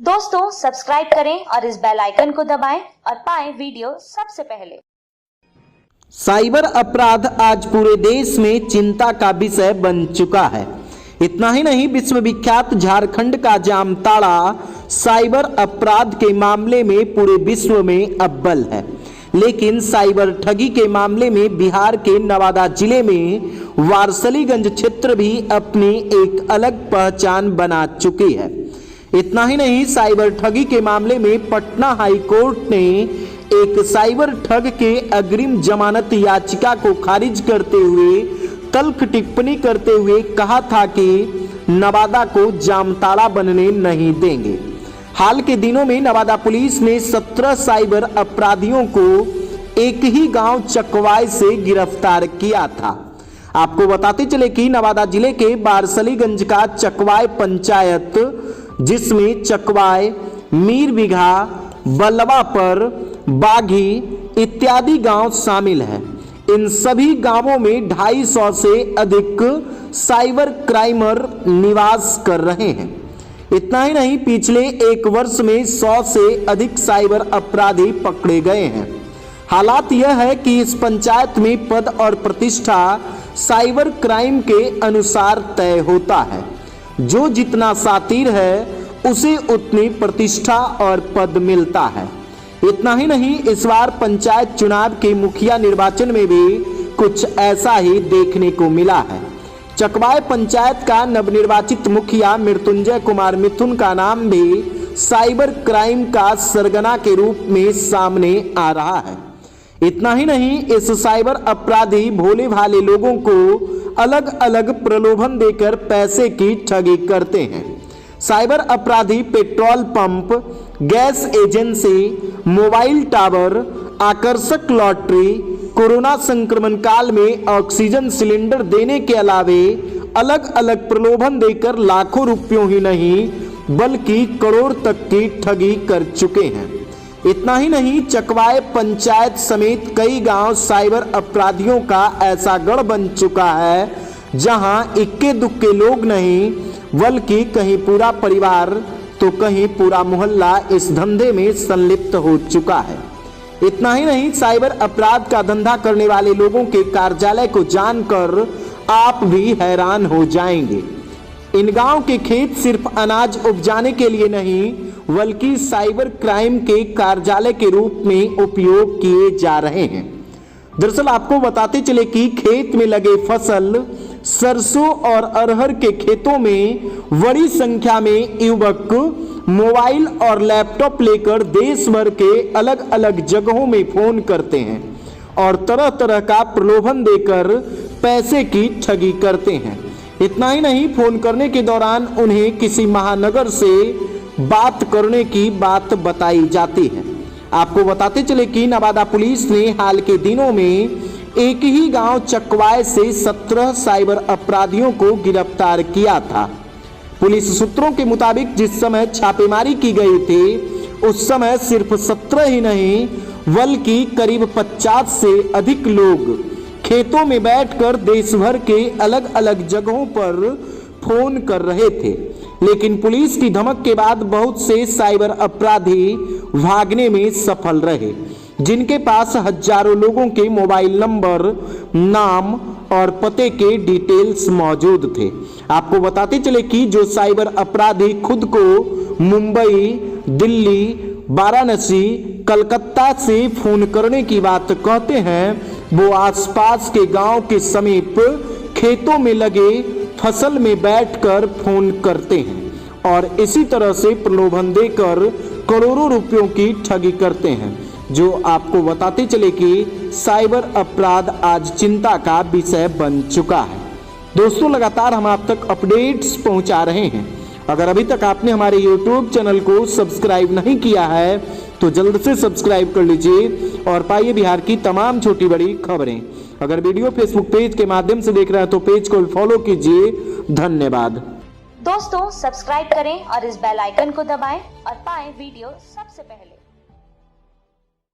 दोस्तों सब्सक्राइब करें और इस बेल आइकन को दबाएं और पाएं वीडियो सबसे पहले। साइबर अपराध आज पूरे देश में चिंता का विषय बन चुका है। इतना ही नहीं, विश्वविख्यात झारखंड का जामताड़ा साइबर अपराध के मामले में पूरे विश्व में अव्वल है। लेकिन साइबर ठगी के मामले में बिहार के नवादा जिले में वारसलीगंज क्षेत्र भी अपनी एक अलग पहचान बना चुकी है। इतना ही नहीं, साइबर ठगी के मामले में पटना हाई कोर्ट ने एक साइबर ठग के अग्रिम जमानत याचिका को खारिज करते हुए तल्ख टिप्पणी करते हुए कहा था कि नवादा को जामताड़ा बनने नहीं देंगे। हाल के दिनों में नवादा पुलिस ने 17 साइबर अपराधियों को एक ही गांव चकवाय से गिरफ्तार किया था। आपको बताते चले कि नवादा जिले के वारसलीगंज का चकवाय पंचायत, जिसमें चकवाय, मीर बिघा, बलवापर, बाघी इत्यादि गांव शामिल हैं। इन सभी गांवों में 250 से अधिक साइबर क्राइमर निवास कर रहे हैं। इतना ही नहीं, पिछले एक वर्ष में 100 से अधिक साइबर अपराधी पकड़े गए हैं। हालात यह है कि इस पंचायत में पद और प्रतिष्ठा साइबर क्राइम के अनुसार तय होता है। जो जितना शातिर है उसे उतनी प्रतिष्ठा और पद मिलता है। इतना ही नहीं, इस बार पंचायत चुनाव के मुखिया निर्वाचन में भी कुछ ऐसा ही देखने को मिला है। चकवाय पंचायत का नवनिर्वाचित मुखिया मृत्युंजय कुमार मिथुन का नाम भी साइबर क्राइम का सरगना के रूप में सामने आ रहा है। इतना ही नहीं, इस साइबर अपराधी भोले भाले लोगों को अलग अलग प्रलोभन देकर पैसे की ठगी करते हैं। साइबर अपराधी petrol pump, gas agency, mobile tower, आकर्षक लॉटरी, कोरोना संक्रमण काल में ऑक्सीजन सिलेंडर देने के अलावे अलग अलग प्रलोभन देकर लाखों रुपयों ही नहीं बल्कि करोड़ तक की ठगी कर चुके हैं। इतना ही नहीं, चकवाय पंचायत समेत कई गांव साइबर अपराधियों का ऐसा गढ़ बन चुका है जहां इक्के दुक्के लोग नहीं बल्कि कहीं पूरा परिवार तो कहीं पूरा मोहल्ला इस धंधे में संलिप्त हो चुका है। इतना ही नहीं, साइबर अपराध का धंधा करने वाले लोगों के कार्यालय को जानकर आप भी हैरान हो जाएंगे। इन गांव के खेत सिर्फ अनाज उपजाने के लिए नहीं बल्कि साइबर क्राइम के कार्यालय के रूप में उपयोग किए जा रहे हैं। दरअसल आपको बताते चले कि खेत में लगे फसल, सरसों और अरहर के खेतों में बड़ी संख्या में युवक मोबाइल और लैपटॉप लेकर देश भर के अलग अलग जगहों में फोन करते हैं और तरह तरह का प्रलोभन देकर पैसे की ठगी करते हैं। इतना ही नहीं, फोन करने के दौरान उन्हें किसी महानगर से बात करने की बात बताई जाती है। आपको बताते चले कि नवादा पुलिस ने हाल के दिनों में एक ही गांव चकवाय से 17 साइबर अपराधियों को गिरफ्तार किया था। पुलिस सूत्रों के मुताबिक जिस समय छापेमारी की गई थी उस समय सिर्फ 17 ही नहीं बल्कि करीब 50 से अधिक लोग खेतों में बैठकर देश भर के अलग अलग जगहों पर फोन कर रहे थे। लेकिन पुलिस की धमक के बाद बहुत से साइबर अपराधी भागने में सफल रहे, जिनके पास हजारों लोगों के मोबाइल नंबर, नाम और पते के डिटेल्स मौजूद थे। आपको बताते चले कि जो साइबर अपराधी खुद को मुंबई, दिल्ली, वाराणसी, कलकत्ता से फोन करने की बात कहते हैं, वो आसपास के गांव के समीप खेतों में लगे फसल में बैठकर फोन करते हैं और इसी तरह से प्रलोभन देकर करोड़ों रुपयों की ठगी करते हैं। जो आपको बताते चले कि साइबर अपराध आज चिंता का विषय बन चुका है। दोस्तों, लगातार हम आप तक अपडेट्स पहुंचा रहे हैं। अगर अभी तक आपने हमारे YouTube चैनल को सब्सक्राइब नहीं किया है तो जल्द से सब्सक्राइब कर लीजिए और पाइए बिहार की तमाम छोटी बड़ी खबरें। अगर वीडियो फेसबुक पेज के माध्यम से देख रहे हैं तो पेज को फॉलो कीजिए। धन्यवाद। दोस्तों सब्सक्राइब करें और इस बेल आइकन को दबाएं और पाएं वीडियो सबसे पहले।